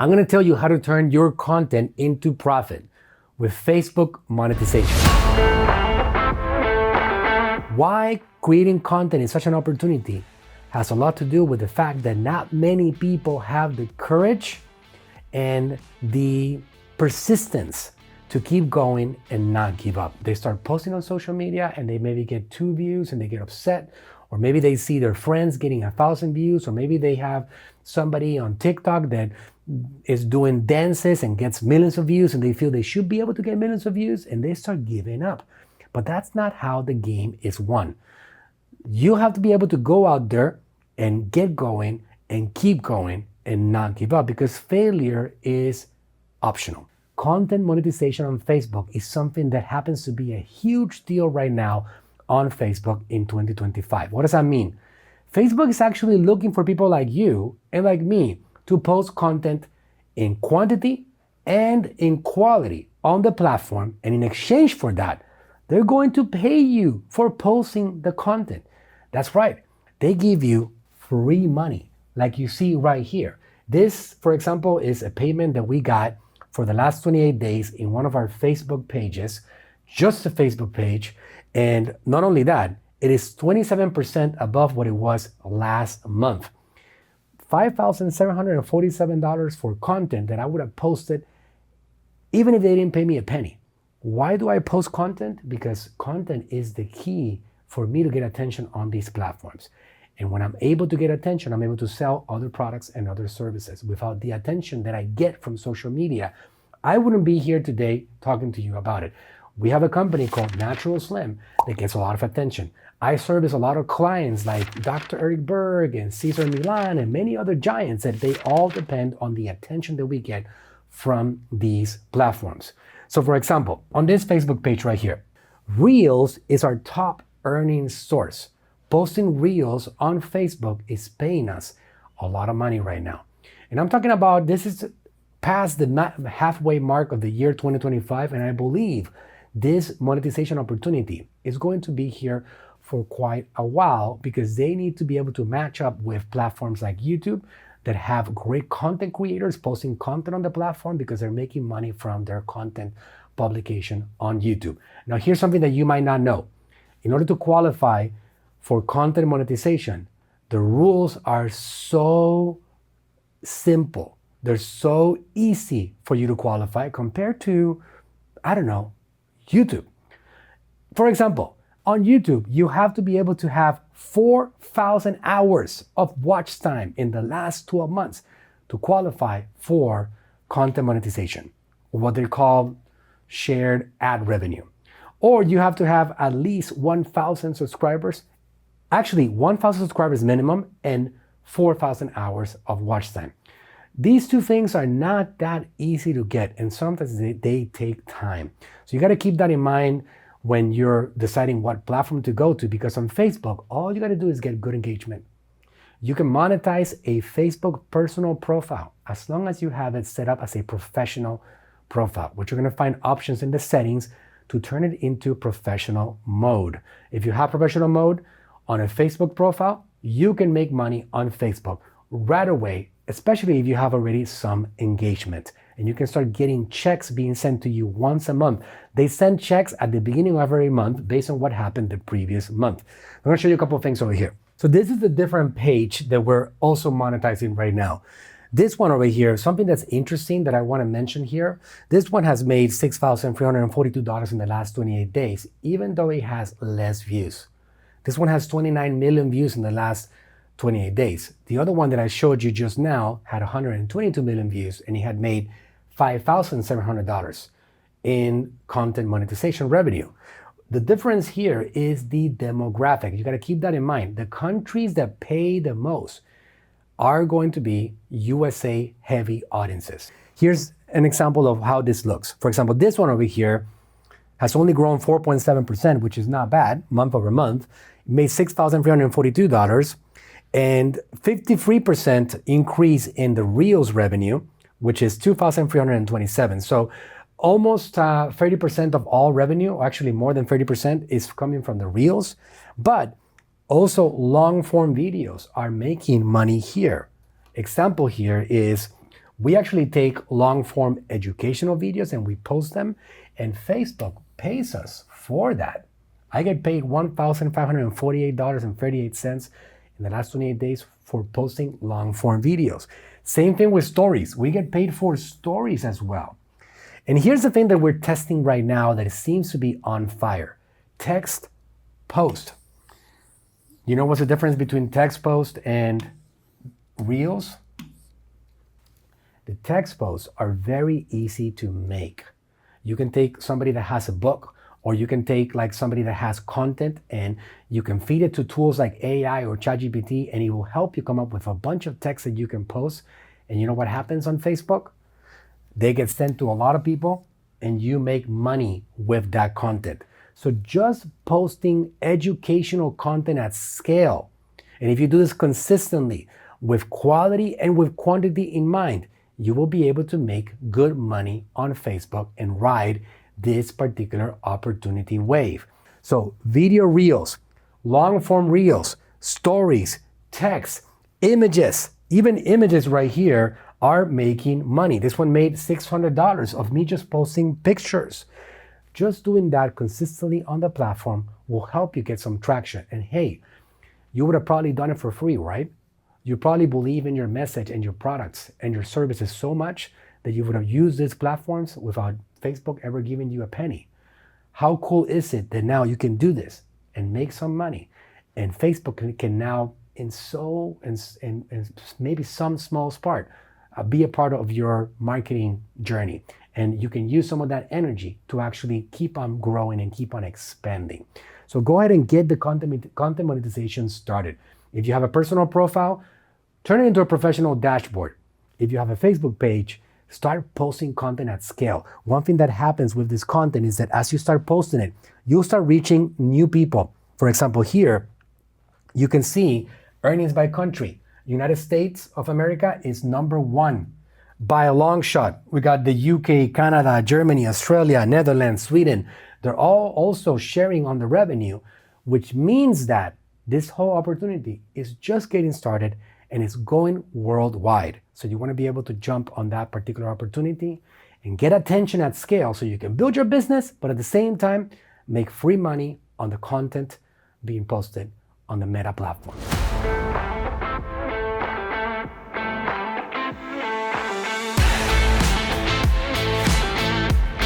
I'm gonna tell you how to turn your content into profit with Facebook monetization. Why creating content is such an opportunity has a lot to do with the fact that not many people have the courage and the persistence to keep going and not give up. They start posting on social media and they maybe get 2 views and they get upset, or maybe they see their friends getting 1,000 views, or maybe they have somebody on TikTok that is doing dances and gets millions of views and they feel they should be able to get millions of views and they start giving up. But that's not how the game is won. You have to be able to go out there and get going and keep going and not give up, because failure is optional. Content monetization on Facebook is something that happens to be a huge deal right now on Facebook in 2025. What does that mean? Facebook is actually looking for people like you and like me to post content in quantity and in quality on the platform, and in exchange for that, they're going to pay you for posting the content. That's right, they give you free money, like you see right here. This, for example, is a payment that we got for the last 28 days in one of our Facebook pages, just a Facebook page. And not only that, it is 27% above what it was last month. $5,747 for content that I would have posted even if they didn't pay me a penny. Why do I post content? Because content is the key for me to get attention on these platforms. And when I'm able to get attention, I'm able to sell other products and other services. Without the attention that I get from social media, I wouldn't be here today talking to you about it. We have a company called NaturalSlim that gets a lot of attention. I service a lot of clients like Dr. Eric Berg and Cesar Milan and many other giants that they all depend on the attention that we get from these platforms. So for example, on this Facebook page right here, Reels is our top earning source. Posting Reels on Facebook is paying us a lot of money right now. And I'm talking about, this is past the halfway mark of the year 2025, and I believe this monetization opportunity is going to be here for quite a while, because they need to be able to match up with platforms like YouTube that have great content creators posting content on the platform, because they're making money from their content publication on YouTube. Now, here's something that you might not know. In order to qualify for content monetization, the rules are so simple. They're so easy for you to qualify compared to, I don't know, YouTube. For example, on YouTube, you have to be able to have 4,000 hours of watch time in the last 12 months to qualify for content monetization, what they call shared ad revenue. Or you have to have at least 1,000 subscribers, actually 1,000 subscribers minimum, and 4,000 hours of watch time. These two things are not that easy to get, and sometimes they take time. So you got to keep that in mind when you're deciding what platform to go to, because on Facebook, all you got to do is get good engagement. You can monetize a Facebook personal profile as long as you have it set up as a professional profile, which you're going to find options in the settings to turn it into professional mode. If you have professional mode on a Facebook profile, you can make money on Facebook right away, especially if you have already some engagement. And you can start getting checks being sent to you once a month. They send checks at the beginning of every month based on what happened the previous month. I'm gonna show you a couple of things over here. So this is the different page that we're also monetizing right now. This one over here, something that's interesting that I wanna mention here, this one has made $6,342 in the last 28 days, even though it has less views. This one has 29 million views in the last 28 days. The other one that I showed you just now had 122 million views, and it had made $5,700 in content monetization revenue. The difference here is the demographic. You got to keep that in mind. The countries that pay the most are going to be USA heavy audiences. Here's an example of how this looks. For example, this one over here has only grown 4.7%, which is not bad, month over month. It made $6,342 and 53% increase in the Reels revenue, which is $2,327. So almost 30% of all revenue, or actually more than 30%, is coming from the Reels. But also long form videos are making money here. Example here is We actually take long-form educational videos and we post them, and Facebook pays us for that. I get paid $1,548.38 in the last 28 days for posting long-form videos. Same thing with stories. We get paid for stories as well. And here's the thing that we're testing right now that seems to be on fire. Text post. You know what's the difference between text post and Reels? The text posts are very easy to make. You can take somebody that has a book, or you can take like somebody that has content and you can feed it to tools like AI or ChatGPT, and it will help you come up with a bunch of text that you can post. And you know what happens on Facebook? They get sent to a lot of people and you make money with that content. So just posting educational content at scale, and if you do this consistently with quality and with quantity in mind, you will be able to make good money on Facebook and ride this particular opportunity wave. So video reels, long form reels, stories, text, images, even images right here are making money. This one made $600 of me just posting pictures. Just doing that consistently on the platform will help you get some traction. And hey, you would have probably done it for free, right? You probably believe in your message and your products and your services so much that you would have used these platforms without Facebook ever giving you a penny. How cool is it that now you can do this and make some money? And Facebook can now, in maybe some small part, be a part of your marketing journey. And you can use some of that energy to actually keep on growing and keep on expanding. So go ahead and get the content monetization started. If you have a personal profile, turn it into a professional dashboard. If you have a Facebook page, start posting content at scale. One thing that happens with this content is that as you start posting it, you'll start reaching new people. For example, here, you can see earnings by country. United States of America is #1 by a long shot. We got the UK, Canada, Germany, Australia, Netherlands, Sweden. They're all also sharing on the revenue, which means that this whole opportunity is just getting started and it's going worldwide. So you want to be able to jump on that particular opportunity and get attention at scale so you can build your business, but at the same time, make free money on the content being posted on the Meta platform.